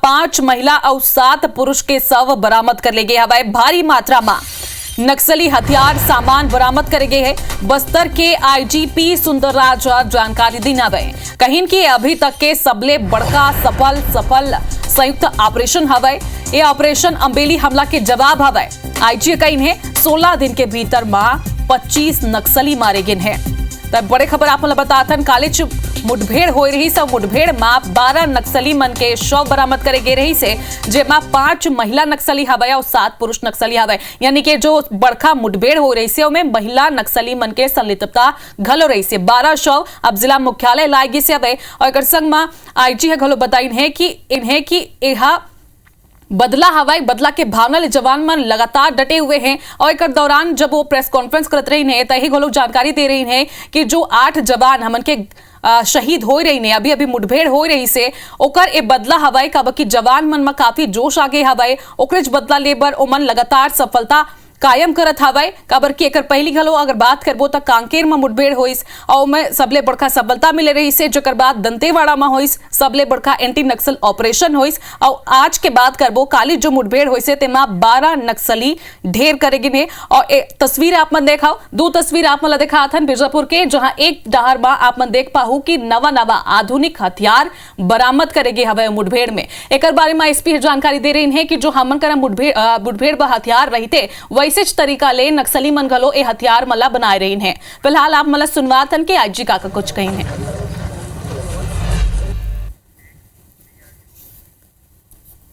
5 महिला और 7 पुरुष के शव बरामद कर ले गए हवाए। भारी मात्रा में नक्सली हथियार सामान बरामद करे गए हैं। बस्तर के आईजीपी सुंदरराज जानकारी दीना वे कहीं कि अभी तक के सबले बड़का सफल संयुक्त ऑपरेशन हवाए। ये ऑपरेशन अम्बेली हमला के जवाब हवाए। आईजी कहीं है 16 दिन के भीतर में 25 नक्सली मारे गए हैं। तब बड़े खबर आप बताथन कॉलेज मुठभेड़ हो रही सब मुठभेड़ में 12 नक्सली मन के शव बरामद करे गए रही से जेमा 5 महिला नक्सली हवाए और 7 पुरुष नक्सली हवाए। यानी कि जो बड़का मुठभेड़ हो रही से उनमें महिला नक्सली मन के संलिप्तता घलो रही से 12 शव अब जिला मुख्यालय लाएगी से हवाए। और एक संग में आईजी है घलो बताइन है कि इन्हें कि यह बदला हवाई बदला के भावना ले जवान मन लगातार डटे हुए हैं। और एक दौरान जब वो प्रेस कॉन्फ्रेंस करत रही है तही घलो जानकारी दे रही है कि जो 8 जवान हमन के शहीद हो रही ने अभी मुठभेड़ हो रही से ओकर ए बदला हवाई का बकी जवान मन में काफी जोश आ गए हवाई। ओकरेज बदला लेबर ओमन लगातार सफलता कायम करत हवाए। काबर की एकर पहली घलो अगर बात करबो त कांकेर में मुठभेड़ होइस और में सबले बड़का सफलता मिले रही से जकर बाद दंतेवाड़ा में होइस सबले बड़का एंटी नक्सल ऑपरेशन होइस। और आज के बात करबो काली जो मुठभेड़ होइस तेमा 12 नक्सली ढेर करेगे ने। और तस्वीर आप मन देखाओ 2 तस्वीर आप मन देखा हथन बीजापुर के जहां एक डहर में आप मन देख पाहू कि नवा आधुनिक हथियार बरामद करेगे हवे मुठभेड़ में। एक बारे में एसपी जानकारी दे रही है कि जो हमन करा मुठभेड़ व हथियार रहते वैसे तरीका ले नक्सली मन घलो ए हथियार मला बनाए रही है। फिलहाल आप मला सुनवातन के आईजी का कुछ कही है।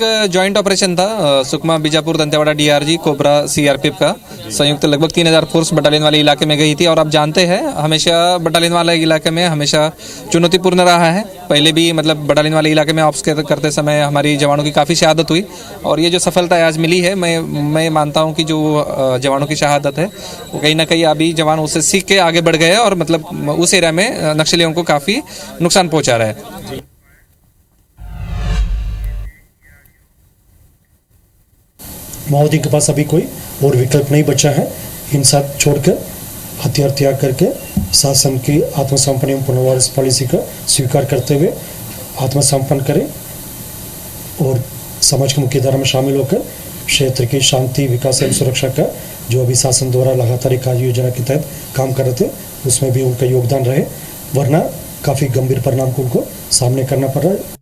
जॉइंट ऑपरेशन था Sukma Bijapur Dantewada DRG cobra CRPF का संयुक्त लगभग 3000 फोर्स बटालियन वाले इलाके में गई थी। और आप जानते हैं हमेशा बटालियन वाले इलाके में हमेशा चुनौतीपूर्ण रहा है। पहले भी मतलब बटालियन वाले इलाके में ऑप्स करते समय हमारी जवानों की काफ़ी शहादत हुई और ये जो सफलता आज मिली है मैं मानता हूँ कि जो जवानों की शहादत है वो कहीं ना कहीं अभी जवान उससे सीख के आगे बढ़ गए हैं और मतलब उस एरिया में नक्सलियों को काफ़ी नुकसान पहुँचा रहा है। माओवादी के पास अभी कोई और विकल्प नहीं बचा है। हिंसा छोड़कर हथियार त्याग करके शासन की आत्मसमर्पण एवं पुनर्वास पॉलिसी का स्वीकार करते हुए आत्मसमर्पण करें और समाज की मुख्य धारा में शामिल होकर क्षेत्र की शांति विकास एवं सुरक्षा का जो अभी शासन द्वारा लगातार एक कार्य योजना के तहत काम कर रहे थे उसमें भी उनका योगदान रहे, वरना काफ़ी गंभीर परिणाम को उनको सामने करना पड़ रहा है।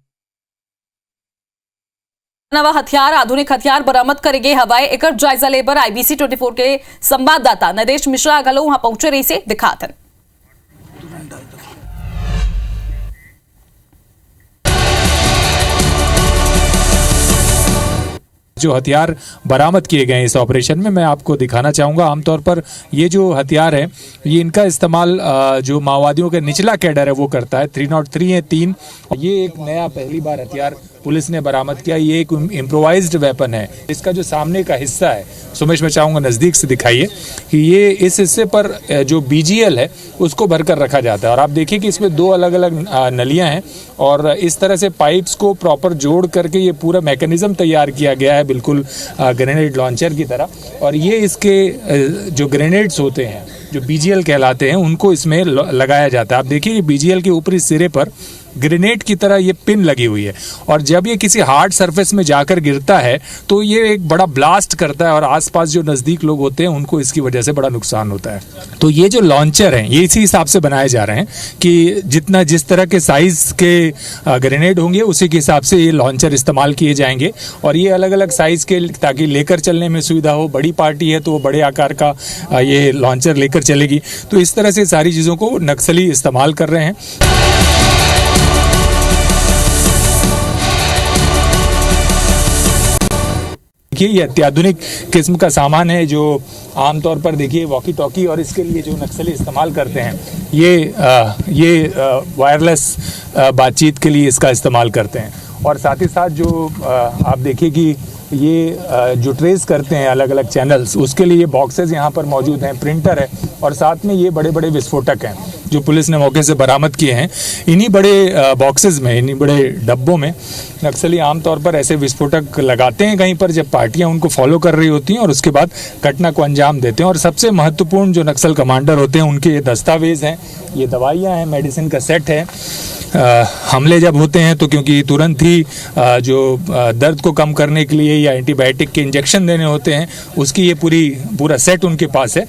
नवा हथियार आधुनिक हथियार बरामद करेगे हवाए। एक जायजा लेबर आईबीसी 24 के संवाददाता नरेश मिश्रा घलो वहां पहुंचे रही से दिखातन। जो हथियार बरामद किए गए इस ऑपरेशन में मैं आपको दिखाना चाहूँगा। आमतौर पर ये जो हथियार है ये इनका इस्तेमाल जो माओवादियों का निचला कैडर है वो करता है। 303 है 3। ये एक नया पहली बार हथियार पुलिस ने बरामद किया। ये एक इम्प्रोवाइज्ड वेपन है। इसका जो सामने का हिस्सा है सुमेश मैं चाहूँगा नज़दीक से दिखाइए कि ये इस हिस्से पर जो BGL है उसको भरकर रखा जाता है। और आप देखिए कि इसमें 2 अलग अलग नलियाँ हैं और इस तरह से पाइप्स को प्रॉपर जोड़ करके ये पूरा मैकेनिज्म तैयार किया गया है बिल्कुल ग्रेनेड लॉन्चर की तरह। और ये इसके जो ग्रेनेड्स होते हैं जो BGL कहलाते हैं उनको इसमें लगाया जाता है। आप देखिए कि BGL के ऊपरी सिरे पर ग्रेनेड की तरह ये पिन लगी हुई है और जब ये किसी हार्ड सरफेस में जाकर गिरता है तो ये एक बड़ा ब्लास्ट करता है और आसपास जो नज़दीक लोग होते हैं उनको इसकी वजह से बड़ा नुकसान होता है। तो ये जो लॉन्चर हैं ये इसी हिसाब से बनाए जा रहे हैं कि जिस तरह के साइज के ग्रेनेड होंगे उसी के हिसाब से ये लॉन्चर इस्तेमाल किए जाएंगे। और ये अलग अलग साइज के ताकि लेकर चलने में सुविधा हो। बड़ी पार्टी है तो वो बड़े आकार का ये लॉन्चर लेकर चलेगी। तो इस तरह से सारी चीज़ों को नक्सली इस्तेमाल कर रहे हैं। ये अत्याधुनिक किस्म का सामान है जो आमतौर पर देखिए वॉकी टॉकी और इसके लिए जो नक्सली इस्तेमाल करते हैं ये वायरलेस बातचीत के लिए इसका इस्तेमाल करते हैं। और साथ ही साथ जो आप देखिए कि ये जो ट्रेस करते हैं अलग अलग चैनल्स उसके लिए बॉक्सेस यहाँ पर मौजूद हैं, प्रिंटर है और साथ में ये बड़े बड़े विस्फोटक हैं। जो पुलिस ने मौके से बरामद किए हैं। इन्हीं बड़े बॉक्सेस में, इन्हीं बड़े डब्बों में नक्सली आमतौर पर ऐसे विस्फोटक लगाते हैं कहीं पर जब पार्टियां उनको फॉलो कर रही होती हैं और उसके बाद घटना को अंजाम देते हैं। और सबसे महत्वपूर्ण जो नक्सल कमांडर होते हैं उनके ये दस्तावेज हैं, ये दवाइयाँ हैं, मेडिसिन का सेट है। हमले जब होते हैं तो क्योंकि तुरंत ही जो दर्द को कम करने के लिए या एंटीबायोटिक के इंजेक्शन देने होते हैं, उसकी ये पूरा सेट उनके पास है।